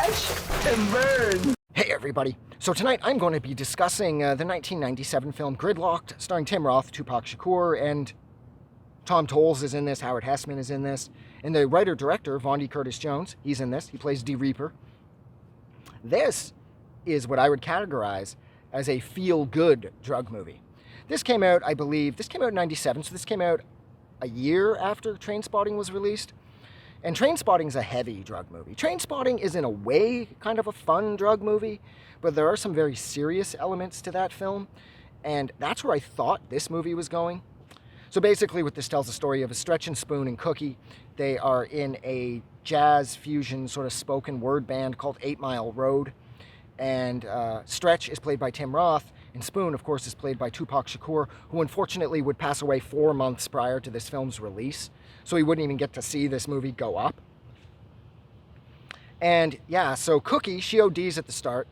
crash and burn. Hey everybody, so tonight I'm going to be discussing the 1997 film Gridlock'd, starring Tim Roth, Tupac Shakur, and Tom Tolles is in this, Howard Hessman is in this, and the writer-director, Vaughn Curtis Jones, he's in this, he plays D. Reaper. This is what I would categorize as a feel-good drug movie. This came out, I believe, in 97, so this came out a year after Trainspotting was released. And Trainspotting's a heavy drug movie. Trainspotting is in a way kind of a fun drug movie, but there are some very serious elements to that film, and that's where I thought this movie was going. So basically what this tells the story of is Stretch and Spoon and Cookie. They are in a jazz fusion sort of spoken word band called 8 Mile Road, and Stretch is played by Tim Roth, and Spoon, of course, is played by Tupac Shakur, who unfortunately would pass away 4 months prior to this film's release, so he wouldn't even get to see this movie go up. And yeah, so Cookie, she ODs at the start,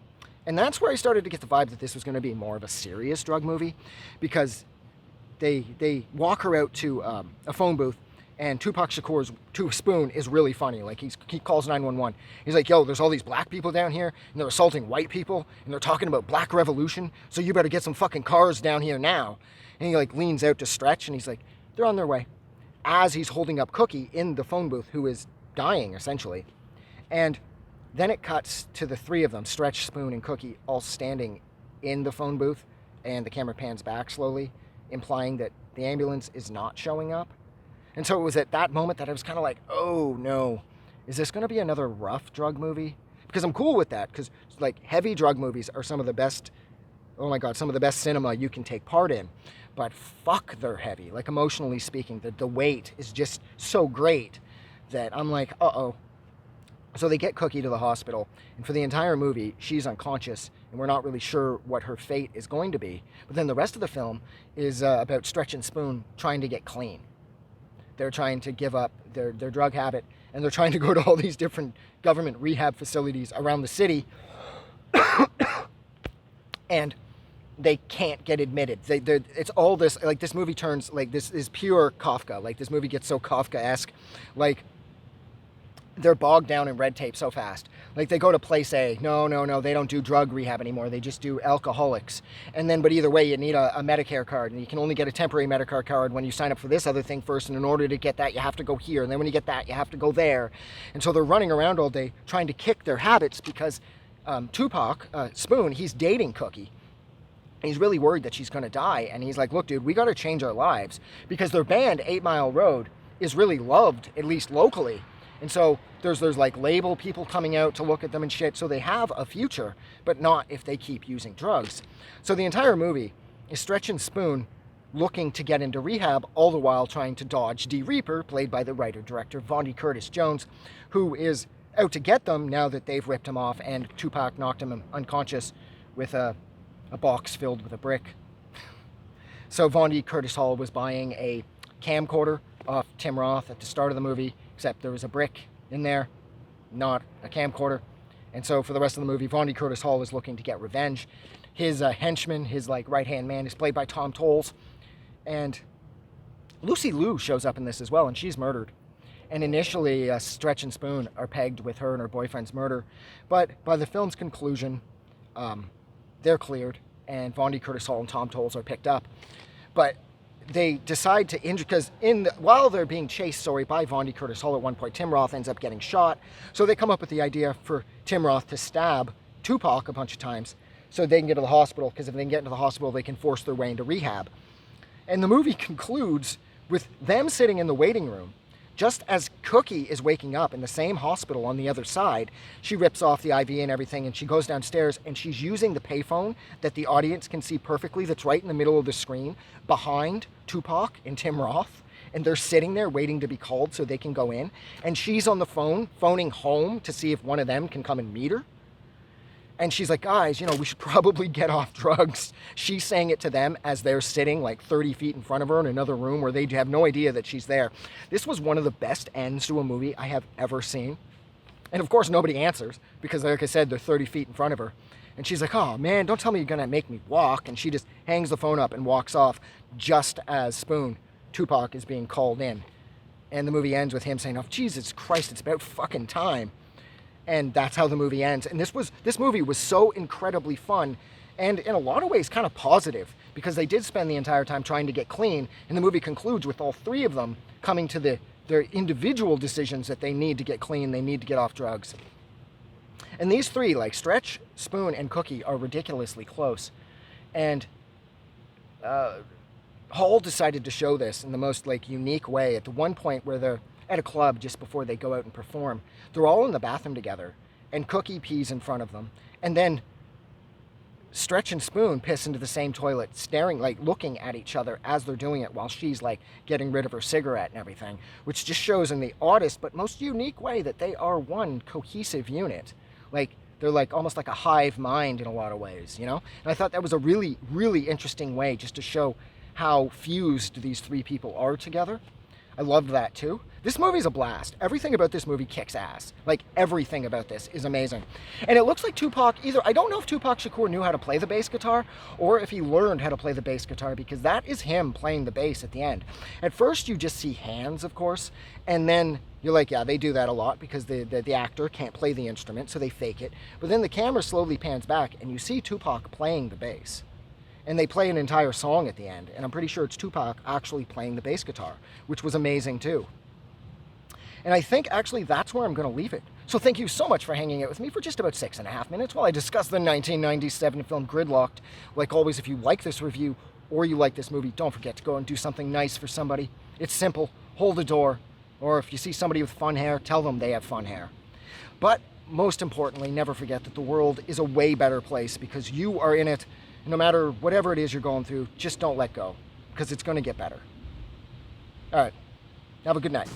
and that's where I started to get the vibe that this was going to be more of a serious drug movie, because they walk her out to a phone booth, and Tupac Shakur's Spoon is really funny. Like, he calls 911. He's like, yo, there's all these black people down here, and they're assaulting white people, and they're talking about black revolution, so you better get some fucking cars down here now. And he, like, leans out to Stretch, and he's like, they're on their way, as he's holding up Cookie in the phone booth, who is dying, essentially. And then it cuts to the three of them, Stretch, Spoon, and Cookie, all standing in the phone booth, and the camera pans back slowly, implying that the ambulance is not showing up. And so it was at that moment that I was kind of like, oh no, is this going to be another rough drug movie? Because I'm cool with that, because like heavy drug movies are some of the best, oh my God, some of the best cinema you can take part in. But fuck, they're heavy. Like, emotionally speaking, the weight is just so great that I'm like, uh-oh. So they get Cookie to the hospital, and for the entire movie, she's unconscious, and we're not really sure what her fate is going to be. But then the rest of the film is about Stretch and Spoon trying to get clean. They're trying to give up their drug habit, and they're trying to go to all these different government rehab facilities around the city, and they can't get admitted. It's all this, like, this movie turns, like, this is pure Kafka. Like, this movie gets so Kafka-esque. Like, they're bogged down in red tape so fast. Like, they go to place A. No, they don't do drug rehab anymore. They just do alcoholics. And then, but either way, you need a Medicare card, and you can only get a temporary Medicare card when you sign up for this other thing first, and in order to get that, you have to go here, and then when you get that, you have to go there. And so they're running around all day trying to kick their habits, because Tupac, Spoon, he's dating Cookie. He's really worried that she's going to die, and he's like, look, dude, we got to change our lives, because their band, 8 Mile Road, is really loved, at least locally. And so there's like label people coming out to look at them and shit, so they have a future, but not if they keep using drugs. So the entire movie is Stretch and Spoon looking to get into rehab, all the while trying to dodge D. Reaper, played by the writer-director Vaughn Curtis Jones, who is out to get them now that they've ripped him off, and Tupac knocked him unconscious with a box filled with a brick. So Vaughn Curtis Hall was buying a camcorder off Tim Roth at the start of the movie, except there was a brick in there, not a camcorder. And so for the rest of the movie, Vaughn Curtis Hall is looking to get revenge. His henchman, his like right-hand man, is played by Tom Tolles. And Lucy Liu shows up in this as well, and she's murdered. And initially, Stretch and Spoon are pegged with her and her boyfriend's murder. But by the film's conclusion, they're cleared, and Vaughn Curtis Hall and Tom Tolles are picked up. But they decide to injure, because while they're being chased, by Vaughn Curtis Hall at one point, Tim Roth ends up getting shot. So they come up with the idea for Tim Roth to stab Tupac a bunch of times so they can get to the hospital, because if they can get into the hospital, they can force their way into rehab. And the movie concludes with them sitting in the waiting room. Just as Cookie is waking up in the same hospital on the other side, she rips off the IV and everything, and she goes downstairs, and she's using the payphone that the audience can see perfectly, that's right in the middle of the screen, behind Tupac and Tim Roth, and they're sitting there waiting to be called so they can go in, and she's on the phone, phoning home to see if one of them can come and meet her. And she's like, guys, we should probably get off drugs. She's saying it to them as they're sitting like 30 feet in front of her in another room where they have no idea that she's there. This was one of the best ends to a movie I have ever seen. And of course, nobody answers because, like I said, they're 30 feet in front of her. And she's like, oh man, don't tell me you're going to make me walk. And she just hangs the phone up and walks off just as Spoon, Tupac, is being called in. And the movie ends with him saying, oh, Jesus Christ, it's about fucking time. And that's how the movie ends. And this movie was so incredibly fun, and in a lot of ways kind of positive, because they did spend the entire time trying to get clean, and the movie concludes with all three of them coming to their individual decisions that they need to get clean, they need to get off drugs. And these three, like Stretch, Spoon, and Cookie, are ridiculously close. And Hall decided to show this in the most like unique way. At the one point where they're at a club just before they go out and perform, they're all in the bathroom together, and Cookie pees in front of them, and then Stretch and Spoon piss into the same toilet, staring, like looking at each other as they're doing it, while she's like getting rid of her cigarette and everything, which just shows in the oddest but most unique way that they are one cohesive unit. Like, they're like almost like a hive mind in a lot of ways, you know? And I thought that was a really, really interesting way just to show how fused these three people are together. I loved that too. This movie's a blast. Everything about this movie kicks ass. Like, everything about this is amazing. And it looks like Tupac I don't know if Tupac Shakur knew how to play the bass guitar, or if he learned how to play the bass guitar, because that is him playing the bass at the end. At first you just see hands, of course, and then you're like, yeah, they do that a lot because the actor can't play the instrument, so they fake it. But then the camera slowly pans back and you see Tupac playing the bass. And they play an entire song at the end, and I'm pretty sure it's Tupac actually playing the bass guitar, which was amazing too. And I think actually that's where I'm going to leave it. So thank you so much for hanging out with me for just about 6.5 minutes while I discuss the 1997 film Gridlock'd. Like always, if you like this review or you like this movie, don't forget to go and do something nice for somebody. It's simple. Hold a door. Or if you see somebody with fun hair, tell them they have fun hair. But most importantly, never forget that the world is a way better place because you are in it. No matter whatever it is you're going through, just don't let go, because it's going to get better. All right. Have a good night.